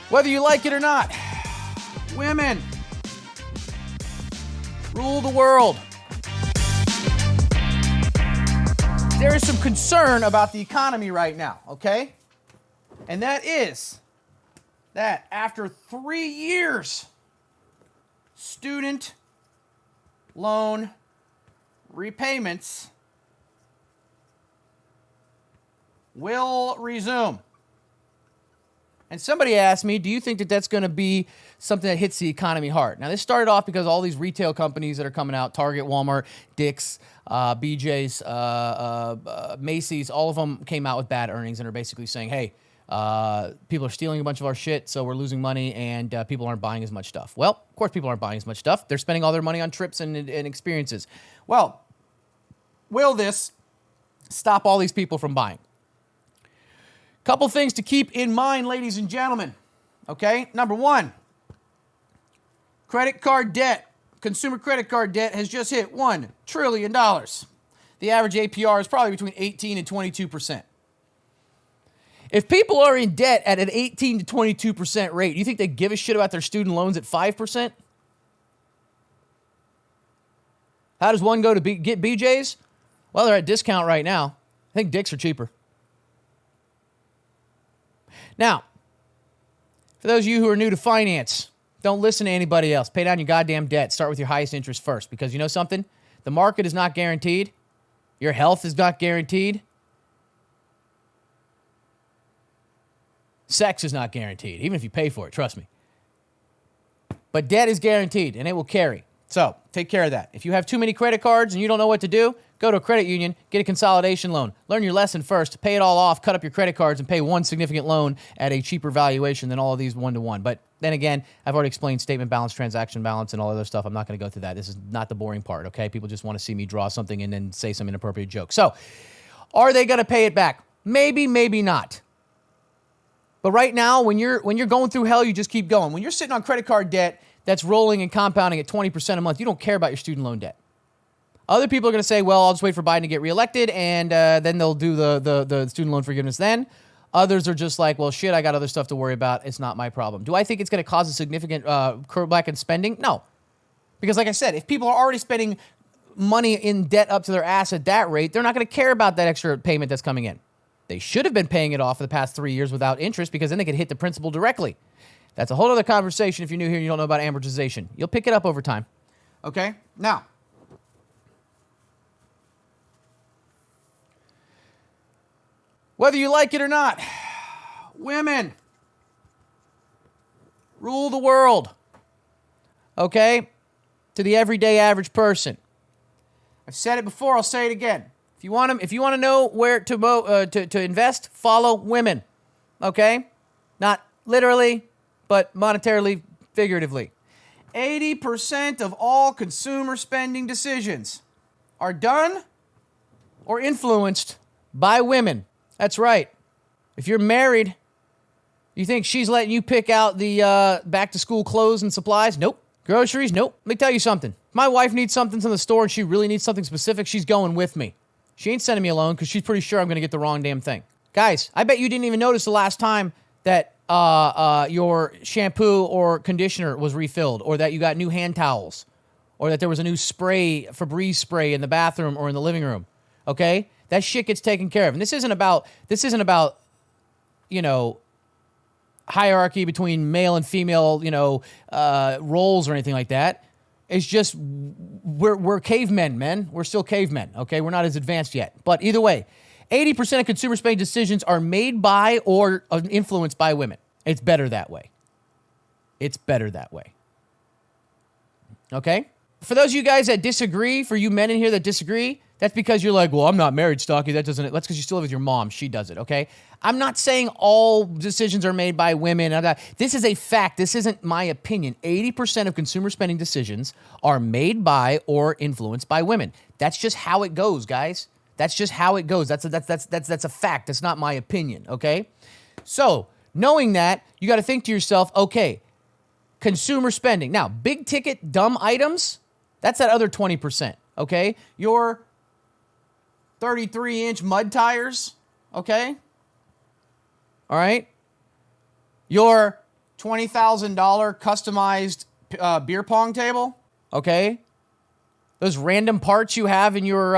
Whether you like it or not, women rule the world. There is some concern about the economy right now, okay? And that is that after 3 years, student loan repayments will resume. And somebody asked me, do you think that that's going to be something that hits the economy hard? Now, this started off because all these retail companies that are coming out, Target, Walmart, Dick's, BJ's, Macy's, all of them came out with bad earnings and are basically saying, hey, people are stealing a bunch of our shit, so we're losing money, and people aren't buying as much stuff. Well, of course people aren't buying as much stuff. They're spending all their money on trips and experiences. Well, will this stop all these people from buying? Couple things to keep in mind, ladies and gentlemen. Okay, number one, credit card debt. Consumer credit card debt has just hit $1 trillion. The average APR is probably between 18 and 22%. If people are in debt at an 18 to 22% rate, you think they give a shit about their student loans at 5%? How does one go to get BJ's? Well, they're at discount right now. I think Dick's are cheaper. Now, for those of you who are new to finance, don't listen to anybody else. Pay down your goddamn debt. Start with your highest interest first, because you know something? The market is not guaranteed. Your health is not guaranteed. Sex is not guaranteed, even if you pay for it, trust me. But debt is guaranteed, and it will carry. So, take care of that. If you have too many credit cards and you don't know what to do, go to a credit union, get a consolidation loan. Learn your lesson first, pay it all off, cut up your credit cards, and pay one significant loan at a cheaper valuation than all of these one-to-one. But then again, I've already explained statement balance, transaction balance, and all other stuff. I'm not going to go through that. This is not the boring part, okay? People just want to see me draw something and then say some inappropriate joke. So, are they going to pay it back? Maybe, maybe not. But right now, when you're going through hell, you just keep going. When you're sitting on credit card debt that's rolling and compounding at 20% a month, you don't care about your student loan debt. Other people are going to say, well, I'll just wait for Biden to get reelected, and then they'll do the student loan forgiveness then. Others are just like, well, shit, I got other stuff to worry about. It's not my problem. Do I think it's going to cause a significant curveback in spending? No. Because like I said, if people are already spending money in debt up to their ass at that rate, they're not going to care about that extra payment that's coming in. They should have been paying it off for the past 3 years without interest, because then they could hit the principal directly. That's a whole other conversation if you're new here and you don't know about amortization. You'll pick it up over time. Okay? Now, whether you like it or not, women rule the world. Okay? To the everyday average person. I've said it before, I'll say it again. If you want to know where to invest, follow women. Okay? Not literally, but monetarily, figuratively. 80% of all consumer spending decisions are done or influenced by women. That's right. If you're married, you think she's letting you pick out the back-to-school clothes and supplies? Nope. Groceries? Nope. Let me tell you something. If my wife needs something from the store and she really needs something specific, she's going with me. She ain't sending me alone because she's pretty sure I'm going to get the wrong damn thing. Guys, I bet you didn't even notice the last time that your shampoo or conditioner was refilled, or that you got new hand towels, or that there was a new spray, Febreze spray in the bathroom or in the living room. Okay? That shit gets taken care of. And this isn't about, you know, hierarchy between male and female, roles or anything like that. It's just we're cavemen, men. We're still cavemen, okay? We're not as advanced yet. But either way, 80% of consumer spending decisions are made by or influenced by women. It's better that way. It's better that way. Okay? For those of you guys that disagree, for you men in here that disagree, that's because you're like, well, I'm not married, Stocky. That's because you still live with your mom. She does it, okay? I'm not saying all decisions are made by women. This is a fact. This isn't my opinion. 80% of consumer spending decisions are made by or influenced by women. That's just how it goes, guys. That's just how it goes. That's a fact. That's not my opinion, okay? So, knowing that, you got to think to yourself, okay, consumer spending. Now, big ticket dumb items, that's that other 20%, okay? Your 33-inch mud tires, okay? All right? Your $20,000 customized beer pong table, okay? Those random parts you have in your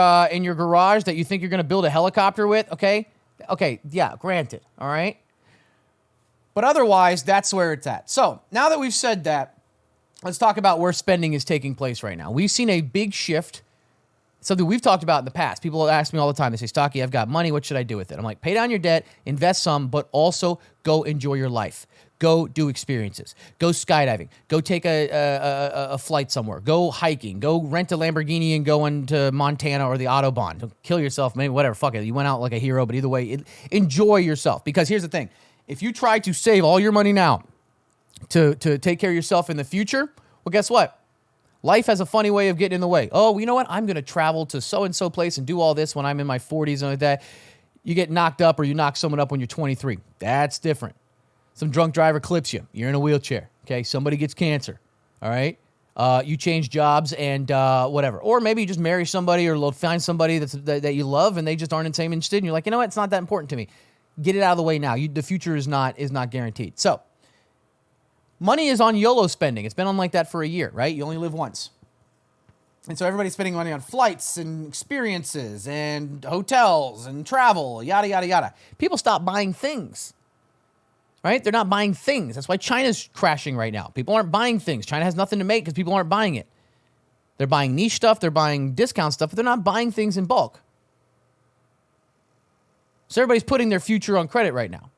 garage that you think you're going to build a helicopter with, okay? Okay, yeah, granted, all right? But otherwise, that's where it's at. So now that we've said that, let's talk about where spending is taking place right now. We've seen a big shift, something we've talked about in the past. People ask me all the time, they say, Stocky, I've got money, what should I do with it? I'm like, pay down your debt, invest some, but also go enjoy your life. Go do experiences. Go skydiving. Go take a flight somewhere. Go hiking. Go rent a Lamborghini and go into Montana or the Autobahn. Don't kill yourself, maybe whatever, fuck it. You went out like a hero, but either way, enjoy yourself. Because here's the thing. If you try to save all your money now to take care of yourself in the future, well, guess what? Life has a funny way of getting in the way. Oh, you know what? I'm going to travel to so-and-so place and do all this when I'm in my 40s and like that. You get knocked up or you knock someone up when you're 23. That's different. Some drunk driver clips you. You're in a wheelchair. Okay, somebody gets cancer. All right, you change jobs and whatever, or maybe you just marry somebody or find somebody that you love and they just aren't the same interested. And you're like, you know what? It's not that important to me. Get it out of the way now. The future is not guaranteed. So, money is on YOLO spending. It's been on like that for a year, right? You only live once, and so everybody's spending money on flights and experiences and hotels and travel, yada yada yada. People stop buying things. Right? They're not buying things. That's why China's crashing right now. People aren't buying things. China has nothing to make because people aren't buying it. They're buying niche stuff. They're buying discount stuff, but they're not buying things in bulk. So everybody's putting their future on credit right now.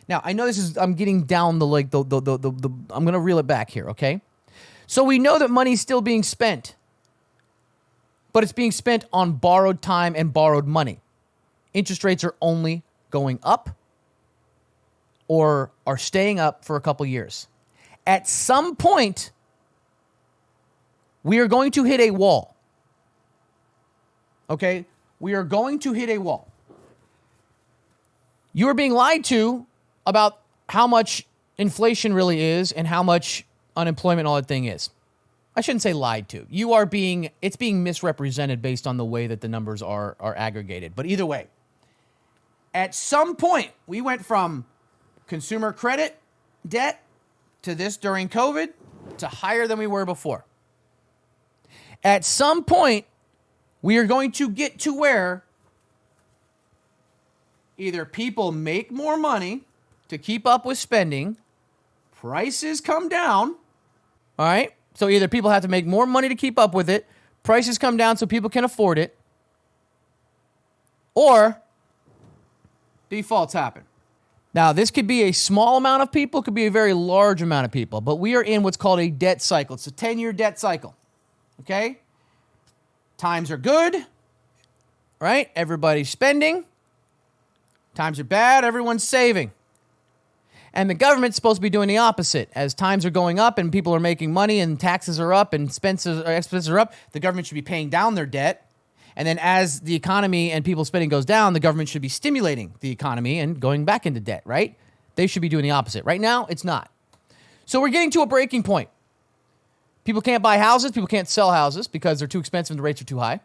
Now, I know I'm getting down I'm going to reel it back here, okay? So we know that money's still being spent, but it's being spent on borrowed time and borrowed money. Interest rates are only going up or are staying up for a couple years. At some point, we are going to hit a wall. Okay? We are going to hit a wall. You are being lied to about how much inflation really is and how much unemployment and all that thing is. I shouldn't say lied to. It's being misrepresented based on the way that the numbers are aggregated. But either way, at some point, we went from consumer credit debt to this during COVID to higher than we were before. At some point, we are going to get to where either people make more money to keep up with spending, prices come down, all right? So either people have to make more money to keep up with it, prices come down so people can afford it, or defaults happen. Now, this could be a small amount of people, could be a very large amount of people, but we are in what's called a debt cycle. It's a 10-year debt cycle, okay? Times are good, right? Everybody's spending. Times are bad, everyone's saving. And the government's supposed to be doing the opposite. As times are going up and people are making money and taxes are up and expenses are up, the government should be paying down their debt. And then as the economy and people's spending goes down, the government should be stimulating the economy and going back into debt, right? They should be doing the opposite. Right now, it's not. So we're getting to a breaking point. People can't buy houses. People can't sell houses because they're too expensive and the rates are too high.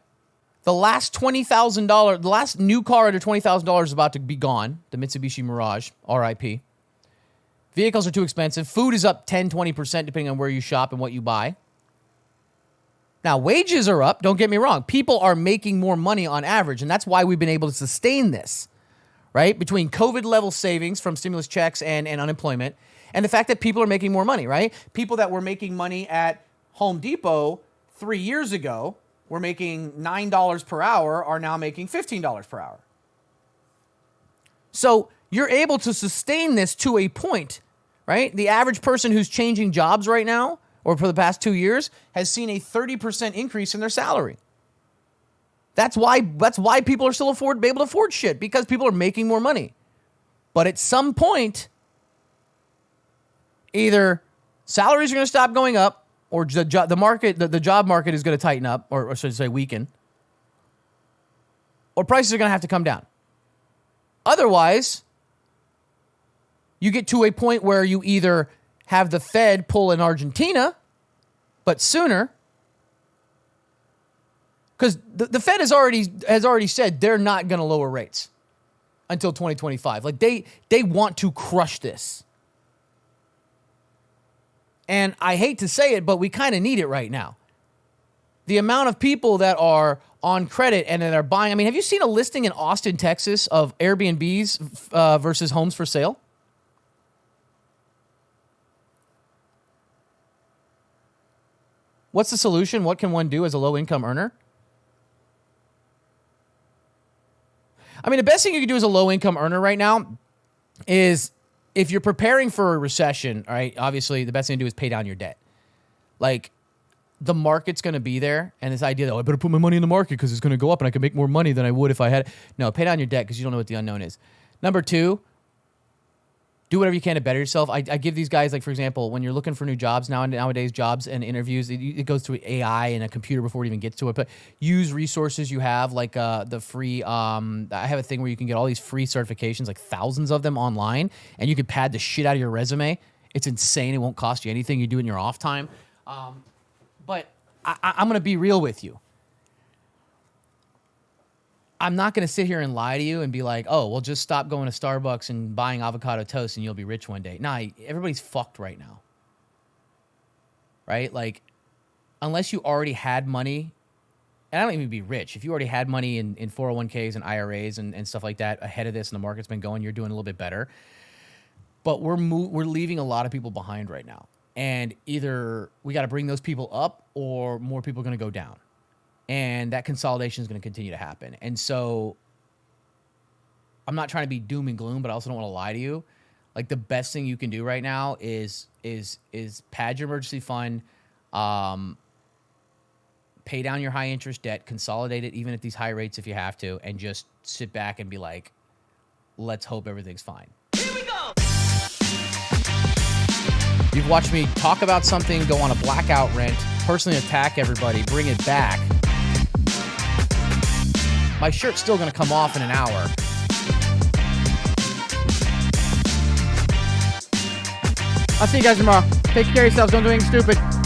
The last new car under $20,000 is about to be gone. The Mitsubishi Mirage, RIP. Vehicles are too expensive. Food is up 10, 20% depending on where you shop and what you buy. Now, wages are up. Don't get me wrong. People are making more money on average, and that's why we've been able to sustain this, right? Between COVID-level savings from stimulus checks and unemployment, and the fact that people are making more money, right? People that were making money at Home Depot 3 years ago were making $9 per hour are now making $15 per hour. So you're able to sustain this to a point, right? The average person who's changing jobs right now or for the past 2 years has seen a 30% increase in their salary. That's why people are still able to afford shit, because people are making more money. But at some point, either salaries are going to stop going up, or the job market is going to tighten up, or should I say weaken, or prices are going to have to come down. Otherwise, you get to a point where you either have the Fed pull in Argentina, but sooner, because the Fed has already said they're not going to lower rates until 2025. Like they want to crush this. And I hate to say it, but we kind of need it right now. The amount of people that are on credit and that are buying. I mean, have you seen a listing in Austin, Texas of Airbnbs versus homes for sale? What's the solution? What can one do as a low-income earner? I mean, the best thing you can do as a low-income earner right now is if you're preparing for a recession, all right, obviously the best thing to do is pay down your debt. Like, the market's going to be there, and this idea that, I better put my money in the market because it's going to go up and I can make more money than I would if I had. No, pay down your debt because you don't know what the unknown is. Number two, do whatever you can to better yourself. I give these guys, like, for example, when you're looking for new jobs nowadays, jobs and interviews, it goes through AI and a computer before it even gets to it. But use resources you have, like the free. I have a thing where you can get all these free certifications, like thousands of them online, and you can pad the shit out of your resume. It's insane. It won't cost you anything. You do it in your off time. But I'm going to be real with you. I'm not going to sit here and lie to you and be like, oh, well, just stop going to Starbucks and buying avocado toast and you'll be rich one day. Nah, everybody's fucked right now. Right? Like, unless you already had money, and I don't even be rich. If you already had money in 401ks and IRAs and stuff like that ahead of this and the market's been going, you're doing a little bit better. But we're leaving a lot of people behind right now. And either we got to bring those people up or more people are going to go down. And that consolidation is going to continue to happen. And so I'm not trying to be doom and gloom, but I also don't want to lie to you. Like, the best thing you can do right now is pad your emergency fund, pay down your high interest debt, consolidate it even at these high rates if you have to, and just sit back and be like, let's hope everything's fine. Here we go. You've watched me talk about something, go on a blackout rant, personally attack everybody, bring it back. My shirt's still going to come off in an hour. I'll see you guys tomorrow. Take care of yourselves. Don't do anything stupid.